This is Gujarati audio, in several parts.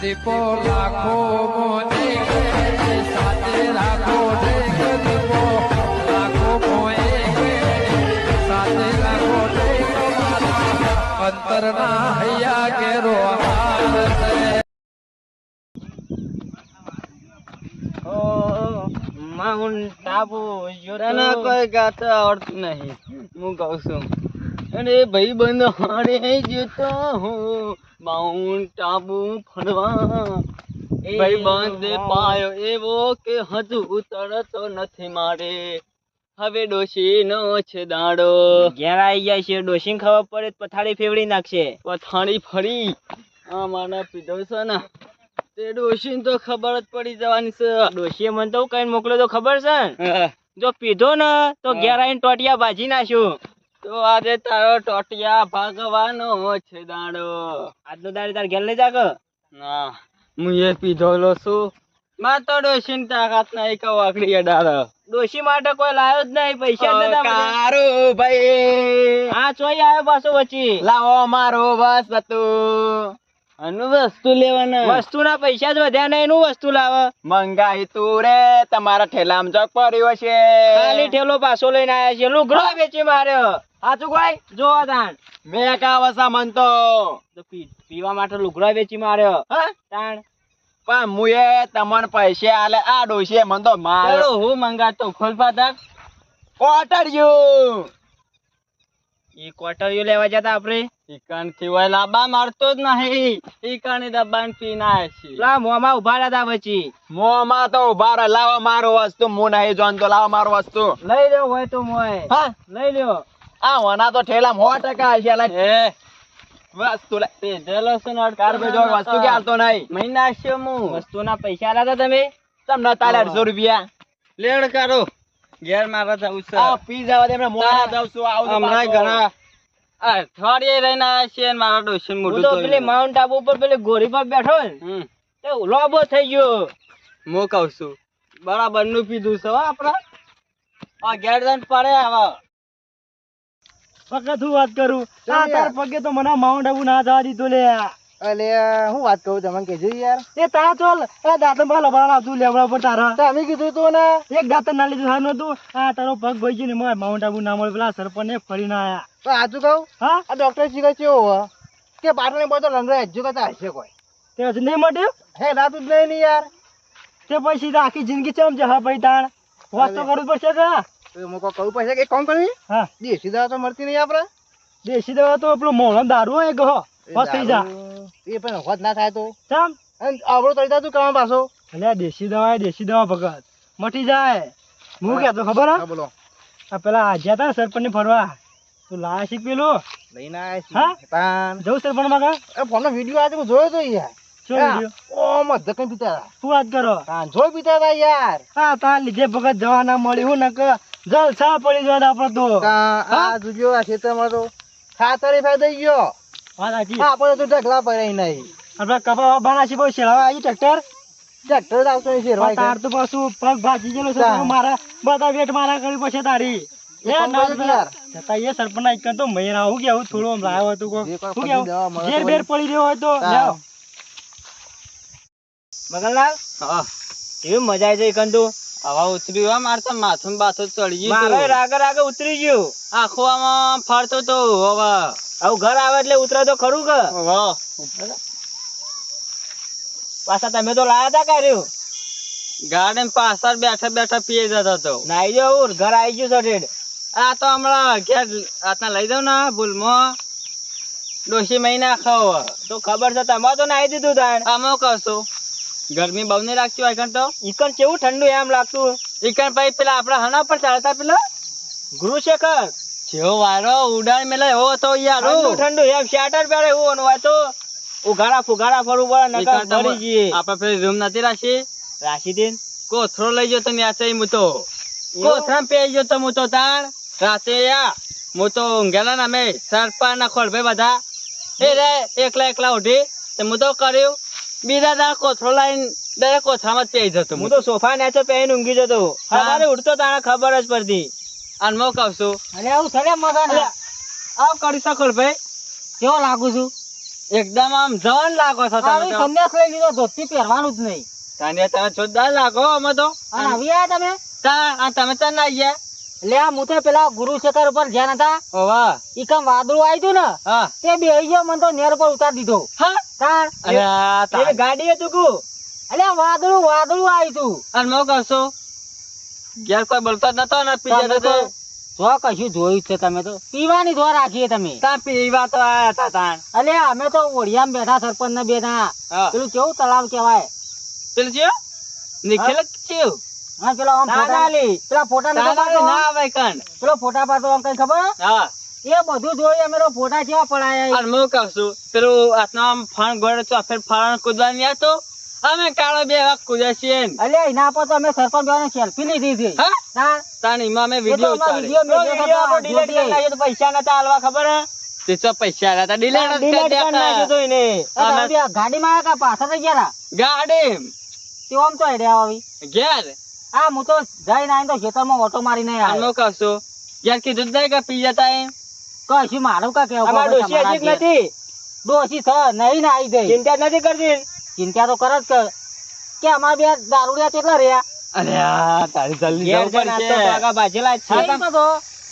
દીપો લાખો મોને સાથે રાખો દીપો લાખો મોએ સાથે રાખો અંતરના હૈયા કેરો માઉન્ટ આબુ યોરના કોઈ ગાતા આવડતું નહીં હું કહું છું અને ભાઈ બંધ હારે જતો હું માઉન્ટ આબુ ફરવા ભાઈ બંધ પાયો એવો કે હજુ ઉતરતો નથી મારે હવે ડોશીનો છે દાડો ઘેર આવી જાય છે ડોશીને ખબર પડે પથારી ફેવડી નાખશે પથારી ફરી આ મારા પીધો છે ને તે ડોશીને તો ખબર જ પડી જવાની છે ડોશીએ મને તો કઈ મોકલ્યો તો ખબર છે જો પીધો ને તો ઘેર આવીને ટોટિયા ભાજી નાખ્યું તો આજે તારો ટોટિયા ભાગવાનો છે દાડો આજનો દાડે તાર ઘેર લઈ જાગ ના હું એ પીધોલો છું માં તો ડોશીને તાકાત નહીં કહું આકડી અડાડો ડોશી માટે કોઈ લાયો જ નહીં પૈસા જ નતા કારો ભાઈ હા ચોઈ આવ્યો પાછો વચ્ચે લાવો મારો બસ હતું અનુ વસ્તુ લેવાના વસ્તુના પૈસા જ વધ્યા નહીં એનું વસ્તુ લાવે મંગાઈ તું રે તમારા ઠેલામાં જોક પડ્યો છે ખાલી ઠેલો પાછો લઈને આયા છે લુગડો વેચી માર્યો સાચું કોઈ જો તાણ મેં કા વસા મનતો પીવા માટે લુગડો વેચી માર્યો હા તાણ પણ મુએ તમને પૈસા આલે આ ડોશીએ મન તો માર્યો હું મંગાતો ખોલપા તક કોટરિયું ઈ કોટરિયું લેવા જતા આપણે ઈકણ થી ઓય લાબા મારતો જ નહીં ઈકણ દબાણ પી ના છે લા મોમાં ઉભા રહ્યા વચ્ચી મોમાં તો ઉભા રહે લાવો મારો વસ્તુ મુ નહીં જોનતો લાવો મારો વસ્તુ લઈ લ્યો હોય તો મોય હા લઈ લ્યો આ વના તો ઠેલા 100% છે લે એ વસ્તુ લે તે જલસન અડકાર બે જો વસ્તુ કે આલતો નહીં મહિના છે મુ વસ્તુના પૈસા આલા તમે તમને 800 રૂપિયા લેડ કરો ઘેર મારા જાવ છે આ પી જવા દે મોડા જાવ છું આવું હમણાં ઘણા અઠવાડિયે રહીને આવ્યા છે મારા ડોશી મોઢું તો પેલી માઉન્ટ આબુ ઉપર પેલી ગોરી પર બેઠો ને તે લોબો થઈ ગયો હું કહું છું બરાબર નું પીધું છે આપડે આ ઘેર જઈને પડે આવા ફકત હું વાત કરું આ તાર પગે તો મને માઉન્ટ આબુ ના જવા દીધો લે અલે હું વાત કહું તમને કેજો યાર એ તા ચાલ એ દાતન બાલ બાળા તું લેવડા પર તારા તમે કીધું તો ને એક દાતન ના લીધું હાનું હતું આ તારો પગ ભઈ ગયો ને મોય માઉન્ટ આબુ ના મળે પેલા સરપંચ ફરી ના આયા તો આજુ કહું હા આ ડોક્ટર શીખે છે કે પાટણ બધો લંગડા હજુ કતા હશે કોઈ તે હજુ નહીં મળ્યું હે રાત જ નહીં યાર તે પછી તો આખી જિંદગી ચમ છે હા ભાઈ તાણ વાત તો કરવું પડશે કે મોકો કહું પડશે કે કોણ કરી હા દેશી દવા તો મળતી નહીં આપણે દેશી દવા તો પેલો મોહન દારૂ હોય ગહો બસ થઈ જા એ પણ હોત ના થાય તો ચમ અને આવડો તળતા તું કામ પાછો એટલે દેશી દવા ભગત મટી જાય હું કહેતો ખબર હા બોલો આ પેલા આજ્યા તા સરપંચ ને ફરવા તું લાયા શીખ પેલું લઈને આયા હા તાન જવું સરપંચ માં કા એ ફોન નો વિડિયો આજે હું જોયો તો યાર શું વિડિયો ઓ મત ધકન પીતા તું વાત કરો તાન જોઈ પીતા તા યાર હા તાન લીધે ભગત જવા ના મળી હું નક જલસા પડી જવા આપડે તો આ જોજો આ ખેતરમાં તો ખાતરે ફાઈ ગયો આપણે તો ઢગલા પડે નહીં આપડે કપા બનાસી બહુ શેળવા આવી ટ્રેક્ટર આવતો છે તાર તો પાછું પગ ભાજી ગયેલો છે મારા બધા વેટ મારા કરી પછી તારી એ સરપંચ ના એક તો મહિના હું કેવું થોડું લાવ્યો હતું શું કેવું ઘેર બેર પડી રહ્યો હોય તો જાઓ મગનલાલ હા કેવી મજા આવી જાય કંદુ હવા ઉતરી હવા મારતા માથું બાથું ચડી ગયું મારે રાગે ઉતરી ગયું આખો આમાં ફરતો તો હવા આવું ઘર આવે એટલે ઉતરે તો ખરું કે પાછા તમે તો લાયા તા કર્યું ગાર્ડન પાછળ બેઠા બેઠા પીએ જતો તો નાઈ જાવ ઘર આવી ગયું સટેડ આ તો હમણાં ઘેર આટલા લઈ જાવ ને ભૂલમાં ડોશી મહિના ખાવ તો ખબર છે તમારે તો નાઈ દીધું તાણ આમાં કહશો ગરમી બહુ નહીં લાગતી હોય તો ઈકણ કેવું ઠંડુ એમ લાગતું ઈકણ ભાઈ પેલા આપડા હણા પર ચાલતા પેલા ગુરુશેખર જેવો વારો ઉડાડ મેલે એવો તો યાર ઠંડુ એમ શેટર પહેરે એવું હોય તો ઉઘાડા ફુઘાડા ફરવું પડે નકર મરી જઈએ આપણે પેલી રૂમ નથી રાશી દે કોથરો લઈ ગયો તમે આ હું તો કોથરા પેઈ ગયો તો હું તો તાણ રાતે હું તો ઊંઘેલા ને અમે સરપા ના ખોલ ભાઈ બધા એ રે એકલા ઉઠી તો હું તો કર્યું બીજા દાળ કોથરો લાઈન દરેક કોથરામાં જ પેઈ જતો હું તો સોફા નેચો પેઈને ઊંઘી જતો સવારે ઉઠતો તાણે ખબર જ પડતી અને હું કહું છું અરે આવું થરે મગન આવ કરી શકો ભાઈ કેવો લાગુ છું એકદમ આમ જવાન લાગો છો તમે આવી તો. સંન્યાસ લઈ લીધો, ધોતી પહેરવાનું જ નહીં. તને તમે જોરદાર લાગો અમે તો. અને આવી આયા તમે? તમે તો ના ગયા. લે આ હું તો પેલા ગુરુ શેખર ઉપર જ્યાં હતા, ઓવા. ઈ કામ વાદળું આવ્યું હતું ને, હા. તે બેહી ગયો, મને તો નેર પર ઉતારી દીધો. હા. તાણ. અરે આ તારી ગાડી હતું કુ. અલે આ વાદળું આવ્યું હતું. અને મો કહશો ઘેર કોઈ બોલતો જ નતો ને પીજે તમે તો. તો જો કશું જોયું છે તમે તો, પીવાની ધોર રાખીએ તમે. તા પીવા તો આયા હતા તાણ. અલે અમે તો ઓઢિયામાં બેઠા, સરપંચ ને બેઠા. હા. પેલું કેવું તળાવ કેવાય? પેલું છે નિખિલ છે. હા, પેલો આમ ફોટા, તાનાલી. પેલા ફોટા નતો તાનાલી પાડતો? ના આવે કણ. પેલો ફોટા પાડતો આમ કઈ ખબર? હા. એ બધું જોઈ અમે તો ફોટા કેવા પડાયા. અને હું કહું છું પેલું હાથમાં આમ ફણ ગોળે તો ફેર ફાણ કૂદવા નહીં આવતો. અમે કાળો બે વખત કૂદ્યા છીએ ને. અલે એના પર તો અમે સરપંચ બેને સેલ્ફી લીધી હતી. હા? તાણ. તાણ એમાં અમે એ તો વિડીયો અમારો ઉતારી. વિડીયો મેં તો જોયો વિડીયો તો આપણો delete કરી નાખ્યો તો પૈસા નતા આલવા ખબર હે? તે તો પૈસા આલ્યા તા delete જ કરી નાખ્યો તો એને. એ તમે બે ગાડીમાં આવ્યા કા પાછા થઈ ગયા? ગાડી તે આમ તો હેડ્યા આવી. ઘેર. હા, હું તો જઈને આવીને તો ખેતરમાં ઓટો મારીને અને આવ્યો. હું કહું છું ઘેર કીધું જ નહીં કે પી જતા એમ. કશું મારું કા કેવું અમાર ખબર ડોશી તમારા હજી જ ઘેર? નથી. ડોશી છે નહીં ને આવી ગઈ. ચિંતા જ નથી કરતી. ચિંતા તો કરે જ કે અમારા બે દારૂડિયા કેટલા રહ્યા? અરે આ તારી જલ્દી જવું પડશે. જઈને તો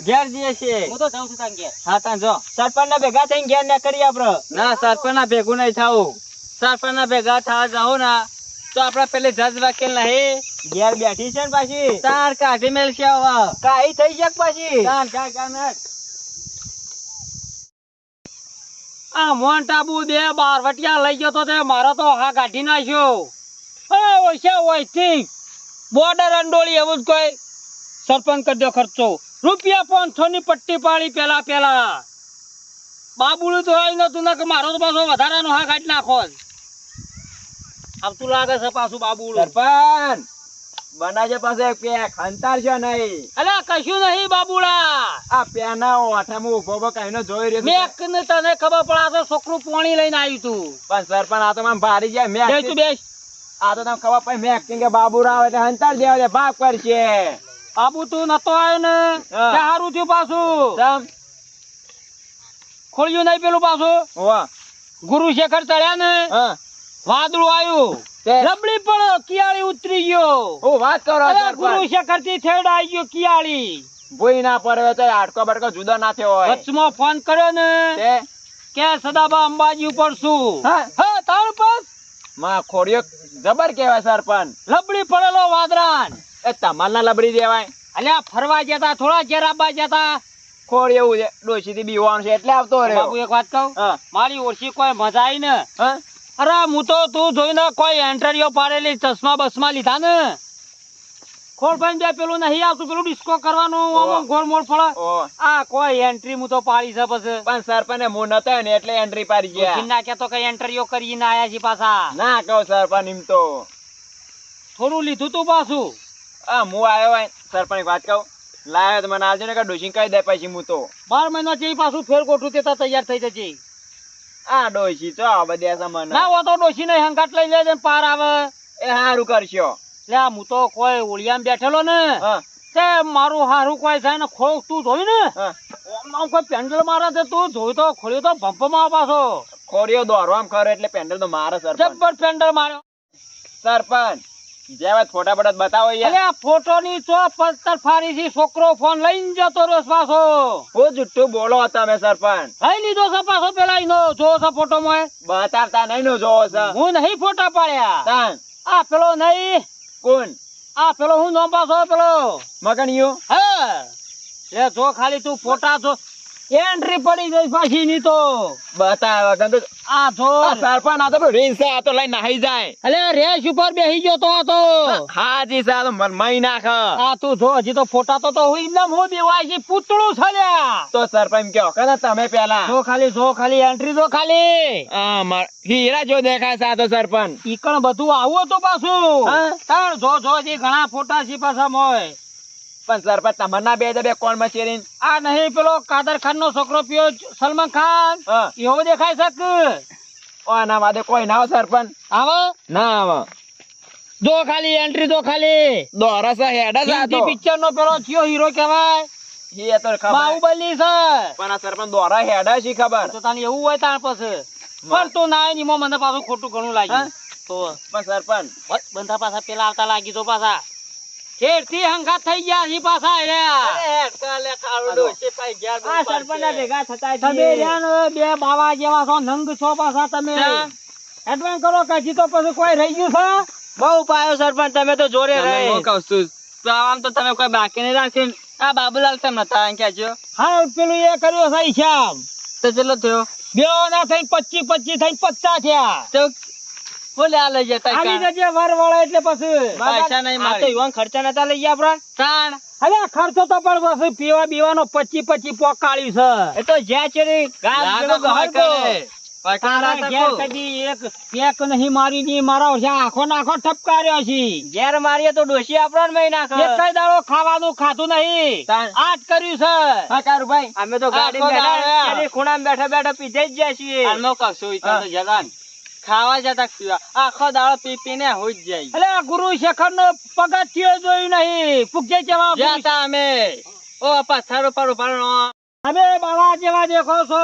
ઘેર જઈએ છીએ. હું તો જાઉં છું તાન ઘેર. હા તાં જો. સરપંચ ના ભેગા થઈને ઘેર ના કરીએ આપડે. ના સરપંચ ના ભેગું નહીં થાવું. સરપંચ ના ભેગા થવા જાવ ને તો આપડે પેલી જજ વકીલ નહીં ઘેર બેઠી છે ને પાછી તાર કાઢી મેલશે હવે. કાઈ થઈ શકે પાછી. તાર કા આ મોહન ટાબુ બે બારવટિયા લઈ ગયો તો તે મારો તો હા કાઢી નાખ્યો. ઓયથી બોર્ડર અંડોળી એવું જ કોઈ સરપંચ કરી દો ખર્ચો. રૂપિયા 500 ની પટ્ટી પાડી પેલા બાબુલું તો હોય નતું ને કે મારો તો પાછો વધારાનો હા કાઢી નાખો. આવતું લાગે છે પાછું બાબુલું. સરપંચ બનાજે પાસે પેક હંતાર છે નહીં. અલ્યા કશું નહીં બાબુલા. આ પેના ઓઠામાં ઉભો ઉભો કહીને જોઈ રહ્યો છું. મેં તને ખબર પડે આ તો છોકરું પાણી લઈને આવ્યું તું. પણ સરપંચ આ તો મને ભારી જાય. મેં બેસ તું બેસ. આ તો તમને ખબર પડી મેં acting કે બાબુરાવ એટલે હંતાર દેવા દે ભાગ કરશે. બાબુ તું નતો આવ્યો ને હા. તે હારું થયું પાછું. સમ ખોલ્યું નહીં પેલું પાછું. વાહ. ગુરુ શેખર ચડ્યા ને હા વાદળું આવ્યું. તે રબડી પણ કિયાળી ઉતરી ગયો. હું વાત કરો અરે સરપંચ. ગુરુ શેખર થી થેડ આવી ગયો કિયાળી. ભૂઈ ના પડે તો હાડકો બડકો જુદો ના થયો હોય. વચમાં ફોન કર્યો ને તે કે સદાબા અંબાજી ઉપર છું. હા. હા તાર પાસ માં ખોડિયો જબર કહેવાય સરપંચ. લબડી પડેલો વાદરાન. એ તમાર ના લબડી દેવાય. અલ્યા ફરવા જતા થોડા ઘેર આબા જતા. ખોડ એવું છે ડોશી થી બીવાનું છે એટલે આવતો રહ્યો. બાબુ એક વાત કહું, હા મારી ઓછી કોઈ મજા આવી ને. હા અરે હું તો તું જોઈને કોઈ એન્ટ્રીઓ પાડેલી ચશ્મા બસમાં લીધા ને ખોળ ભાઈ બે પેલું નહીં આવતું પેલું ડિસ્કો કરવાનું આમ ગોળ મોળ ફળે. ઓ આ કોઈ એન્ટ્રી હું તો પાડી છે પછી. પણ સરપંચ મો નતો ને એટલે એન્ટ્રી પાડી ગયા. ના કે તો કઈ એન્ટ્રીઓ કરીને આયા છે પાછા. ના કહો સરપંચ એમ તો થોડું લીધું તું પાછું. હા હું આવ્યો હોય સરપંચ વાત કહું લાવ્યો તો મને આવજો ને કે ડોશી કહી દે પછી હું તો 12 મહિના છે પાછું ફેર ગોઠું તે તૈયાર થઈ જશે. આ ડોશી તો આ બધે મને ના હો તો ડોશી ને હંકાટ લઈ લેજે ને પાર આવે. એ હારું કરશો. લે હું તો કોઈ ઓળિયામાં બેઠેલો ને હા તે મારું હારું કોઈ થાય ને ખોળ તું જોઈ ને હા આમ કોઈ પેન્ડલ મારે છે તું જોઈ તો ખોલ્યું તો ભંપમાં પાછો ખોડિયો દોરવામ ખરો એટલે પેન્ડલ તો મારે સરપંચ. જબ્બર પેન્ડલ માર્યો. સરપંચ જેવા ફોટા બટા બતાવો યાર. અલે આ ફોટો ની ચો પત્તર ફારી છે છોકરો ફોન લઈને જતો રહ્યો છે પાછો. હું જુઠ્ઠું બોલો તમે સરપંચ. લઈ લીધો છે પાછો પેલા ઈનો જો છે ફોટો માં. બતાવતા નહીં નો જોવો છે. હું નહીં ફોટા પાડ્યા. તાન આ પેલો નહીં કોણ આ પેલો હું નામ પાછો પેલો મગણિયો. હે એ જો ખાલી તું ફોટા જો એન્ટ્રી પડી ગઈ પાછી ની તો બતાવ તો આ જો આ સરપંચ આ તો રીલ છે આ તો લઈ નાહી જાય. અલે રેસ ઉપર બેહી ગયો તો આ તો હાજી સા તો મઈ નાખ. આ તું જો હજી તો ફોટા તો હું એકદમ હું દેવાય છે પૂતળું છે લ્યા. તો સરપંચ કયો કે તમે પેલા જો ખાલી એન્ટ્રી જો ખાલી હા હીરા જો દેખાય છે આ તો સરપંચ. ઈકણ બધું આવું હતું પાછું. હા? તાણ જો હજી ઘણા ફોટા છે પાછા મોય. પણ સરપંચ તમારના બે કોણ માં ચેરીન. આ નહીં પેલો કાદર ખાન નો છોકરો પીયો સલમાન ખાન હા એવો દેખાય છે કે ઓના વાદે કોઈ ના આવે સરપંચ. આવો ના આવે જો ખાલી એન્ટ્રી તો ખાલી દોરસ હેડા છે આ તો. પિક્ચર નો પેલો થયો હીરો કહેવાય એ તો ખબર બાહુબલી છે. પણ આ સરપંચ દોરા હેડા છે ખબર. તો તને એવું હોય તાણ પછી પણ તું ના આય ને એમાં મને પાછું ખોટું ઘણું લાગ્યું. તો પણ સરપંચ બસ બંધા પાછા પેલા આવતા લાગી તો પાછા ખેડથી હંગાત થઈ ગયા છે પાછા એર્યા. આ સરપંચના ભેગા થતા તમે રહ્યા ને બે બાવા જેવા છો, નંગ છો પાછા તમે. એડવાન્સ કરો કશી તો પછી કોઈ રહી ગયું છે? બહુ પાયો સરપંચ, તમે તો જોડે રહે. હું કહું છું આમ તો તમે કોઈ બાકી નહીં રાખ્યું. આ બાબુલાલ કેમ નતા એમ કહેજો. હા પેલું એ કર્યો છે હિસાબ. તો ચેટલો થયો? બે ના થઈને 25 થઈને 50 થયા. તો બોલે આ લઈ જતા આવી જજે વર વળે એટલે પછી પૈસા નહીં મારે. આ તો યુવાન ખર્ચા નતા લઈ ગયા આપણા. તાણ અરે ખર્ચો તો પણ પછી પીવા બીવાનો 25 પોકાળ્યું છે. એ તો જ્યાં ચેડી ગામ જેવો ગહાર કરે. તારા ઘેર કદી એક પેક નહીં મારી ની મારા આખો નાખો ઠપકાર્યો છે. ઘેર મારીએ તો ડોશી આપણને મહી નાખે. એક કઈ દાડો ખાવાનું ખાતું નહીં. આજ કર્યું છે. હા કારુભાઈ, અમે તો ગાડીમાં બેઠા ચેડી ખૂણામાં બેઠા બેઠા પીધે જ જાય છીએ. આલમો કશું ઈ તો જલાન ખાવા જતા પીવા આખો દાડો પી પીને હોઈ જ જાય. એટલે ગુરુ શેખર નો પગથિયો જોયું નહીં. પૂછે જવા જાતા અમે ઓ પથ્થર ઉપર ઉપાડો. અમે બાવા જેવા દેખો છો.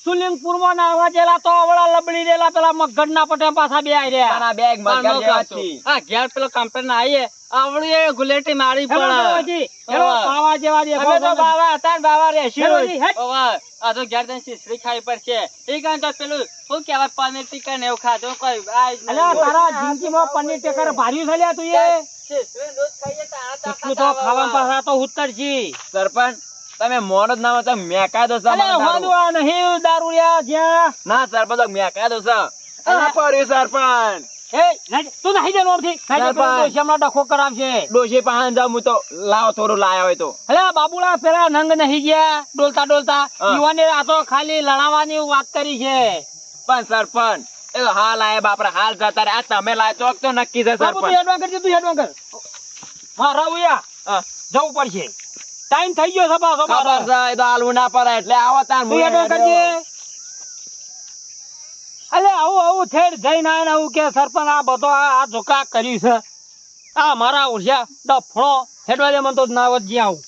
સુલિંગપુર માં નાવા જેલા તો અવળા લબડી દેલા પેલા મગર ના પટે પાછા બે આઈ રહ્યા. આના બેગ મગર જેવા છે. આ ઘેર પેલો કમ્પેર ના આઈએ આવડી એ ગુલેટી મારી પડે. એનો બાવા જેવા દેખો. અમે તો બાવા હતા ને બાવા રેસી હેલો રોજ. જી, હેટ. ઓવા આ તો ઘેર જઈને શીશડી ખાઈ પડશે. એ કાંઈ તો પેલું શું કહેવાય પનીર ટીકા ને એવું ખાધું કોઈ આજ નહીં. અલ્યા તારા જિંદગીમાં પનીર ટેકર ભાર્યું છે લ્યા તું એ. શીશડી રોજ ખાઈએ તો આ તો એટલું તો ખાવા પાછા તો ઉતરજી. સરપંચ તમે મોન જ ના હોય તો મેકા દો અલ્યા વાંધો આ નહીં દારૂડિયા જ્યાં. ના સરપંચ મેકા દો સરપંચ. એ નાઈ, તું નાઈ જા નોરથી. નાઈ જા, સરપંચ. પેલો ડોશી હમણાં ડખો કરાવશે. ડોશી પાહન જાવ હું તો લાવો થોડું લાયા હોય તો. અલ્યા બાબુલા પેલા નંગ નહીં ગયા ડોલતા ડોલતા. હા. યુવાને આ તો ખાલી લડાવવાની વાત કરી છે. પણ સરપંચ એ તો હાલ આયા બાપરા હાલ જતા રે. આ તમે લાય તો તો નક્કી છે બાબુ તું સરપંચ. હેડવાન કરજે, તું હેડવાન કર. હા રાવુયા હા. જવું પડશે. ટાઈમ થઈ ગયો છે પાછો ખબર મારો. છે એ તો હાલવું ના પડે એટલે આવો તાર તું હેડવાન કરજે. અલે આવું થેડ જઈને આવીને આવું કે સરપંચ આ બધો આ ઝોકા કર્યું છે. આ મારા ઓછા ડફણો હેડવા દે મને તો ના વધ જ્યાં આવું.